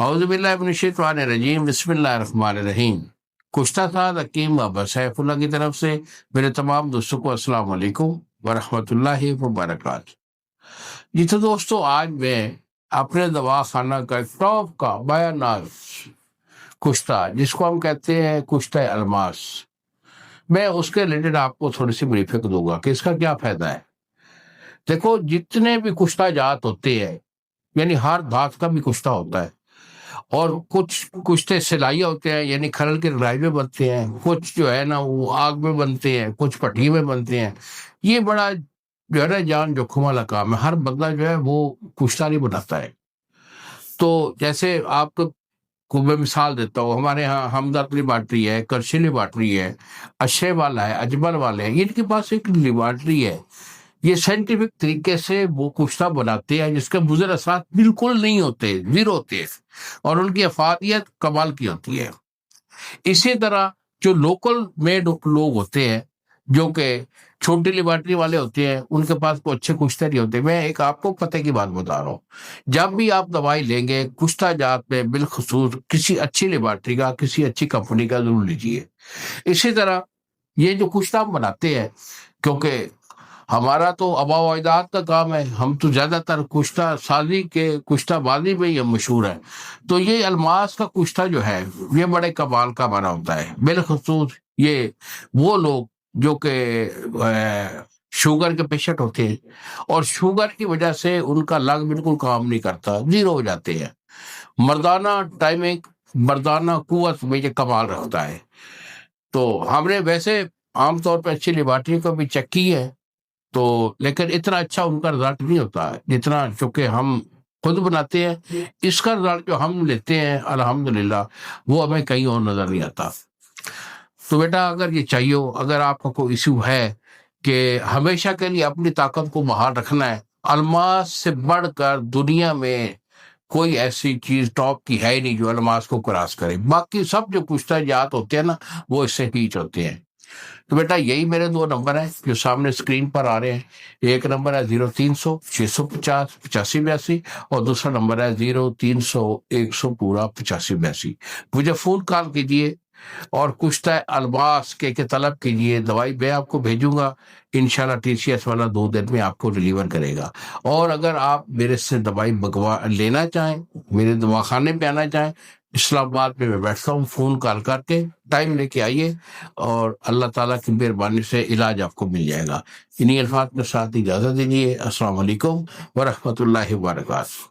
اعوذ باللہ من الشیطان الرجیم، بسم اللہ الرحمن الرحیم۔ کشتہ ساز حکیم بابا سیف اللہ کی طرف سے میرے تمام دوستوں کو السلام علیکم ورحمۃ اللہ وبرکاتہ۔ جی تو دوستو، آج میں اپنے دواخانہ کا ایک ٹاپ کا بیانات کشتہ، جس کو ہم کہتے ہیں کشتہ الماس، میں اس کے ریلیٹڈ آپ کو تھوڑی سی بریفنگ دوں گا کہ اس کا کیا فائدہ ہے۔ دیکھو، جتنے بھی کشتہ جات ہوتے ہیں، یعنی ہر دھات کا بھی کشتہ ہوتا ہے، اور کچھ کشتے سلائیہ ہوتے ہیں، یعنی کھرل کے لڑائی میں بنتے ہیں، کچھ جو ہے نا وہ آگ میں بنتے ہیں، کچھ پٹھی میں بنتے ہیں۔ یہ بڑا جو ہے نا جان جوکھم والا کام ہے، ہر بندہ جو ہے وہ کشتہ نہیں بناتا ہے۔ تو جیسے آپ کو میں مثال دیتا ہوں، ہمارے ہاں ہمدرد لیبارٹری ہے، کرشی لیبارٹری ہے، اشے والا ہے، اجمل والے ہیں، ان کے پاس ایک لیبارٹری ہے۔ یہ سائنٹیفک طریقے سے وہ کشتہ بناتے ہیں جس کے مضر اثرات بالکل نہیں ہوتے، زیرو ہوتے ہیں، اور ان کی افادیت کمال کی ہوتی ہے۔ اسی طرح جو لوکل میڈ لوگ ہوتے ہیں، جو کہ چھوٹی لیبارٹری والے ہوتے ہیں، ان کے پاس کوئی اچھے کشتے نہیں ہوتے۔ میں ایک آپ کو پتہ کی بات بتا رہا ہوں، جب بھی آپ دوائی لیں گے کشتہ جات میں بالخصوص کسی اچھی لیبارٹری کا، کسی اچھی کمپنی کا ضرور لیجیے۔ اسی طرح یہ جو کشتہ ہم بناتے ہیں، کیونکہ ہمارا تو آباء و اجداد کا کام ہے، ہم تو زیادہ تر کشتہ سازی کے، کشتہ بازی میں یہ مشہور ہے، تو یہ الماس کا کشتہ جو ہے یہ بڑے کمال کا بنا ہوتا ہے۔ بالخصوص یہ وہ لوگ جو کہ شوگر کے پیشنٹ ہوتے ہیں، اور شوگر کی وجہ سے ان کا لنگ بالکل کام نہیں کرتا، زیرو ہو جاتے ہیں۔ مردانہ ٹائمنگ، مردانہ قوت میں یہ کمال رکھتا ہے۔ تو ہم نے ویسے عام طور پہ اچھی لیبارٹری کو بھی چیک کی ہے، تو لیکن اتنا اچھا ان کا رزلٹ نہیں ہوتا ہے جتنا چونکہ ہم خود بناتے ہیں۔ اس کا رزلٹ جو ہم لیتے ہیں الحمدللہ، وہ ہمیں کہیں اور نظر نہیں آتا۔ تو بیٹا، اگر یہ چاہیے، اگر آپ کا کوئی ایشو ہے کہ ہمیشہ کے لیے اپنی طاقت کو بحال رکھنا ہے، الماس سے بڑھ کر دنیا میں کوئی ایسی چیز ٹاپ کی ہے ہی نہیں جو الماس کو کراس کرے۔ باقی سب جو کشتہ جات ہوتے ہیں نا، وہ اس سے ہیچ ہوتے ہیں۔ تو بیٹا، یہی میرے 2 نمبر ہیں جو سامنے اسکرین پر آ رہے ہیں۔ ایک نمبر ہے 0300 650 8582، اور دوسرا نمبر ہے 0300 100 پورا 8582۔ مجھے فون کال کیجیے اور کشتہ الماس کے طلب کیجیے۔ دوائی میں آپ کو بھیجوں گا، انشاءاللہ TCS والا 2 دن میں آپ کو ڈیلیور کرے گا۔ اور اگر آپ میرے سے دوائی لینا چاہیں، میرے دواخانے پہ آنا چاہیں، اسلام آباد میں بیٹھتا ہوں، فون کال کر کے ٹائم لے کے آئیے، اور اللہ تعالیٰ کی مہربانی سے علاج آپ کو مل جائے گا۔ انہی الفاظ کے ساتھ اجازت دیجیے۔ السلام علیکم ورحمۃ اللہ وبرکاتہ۔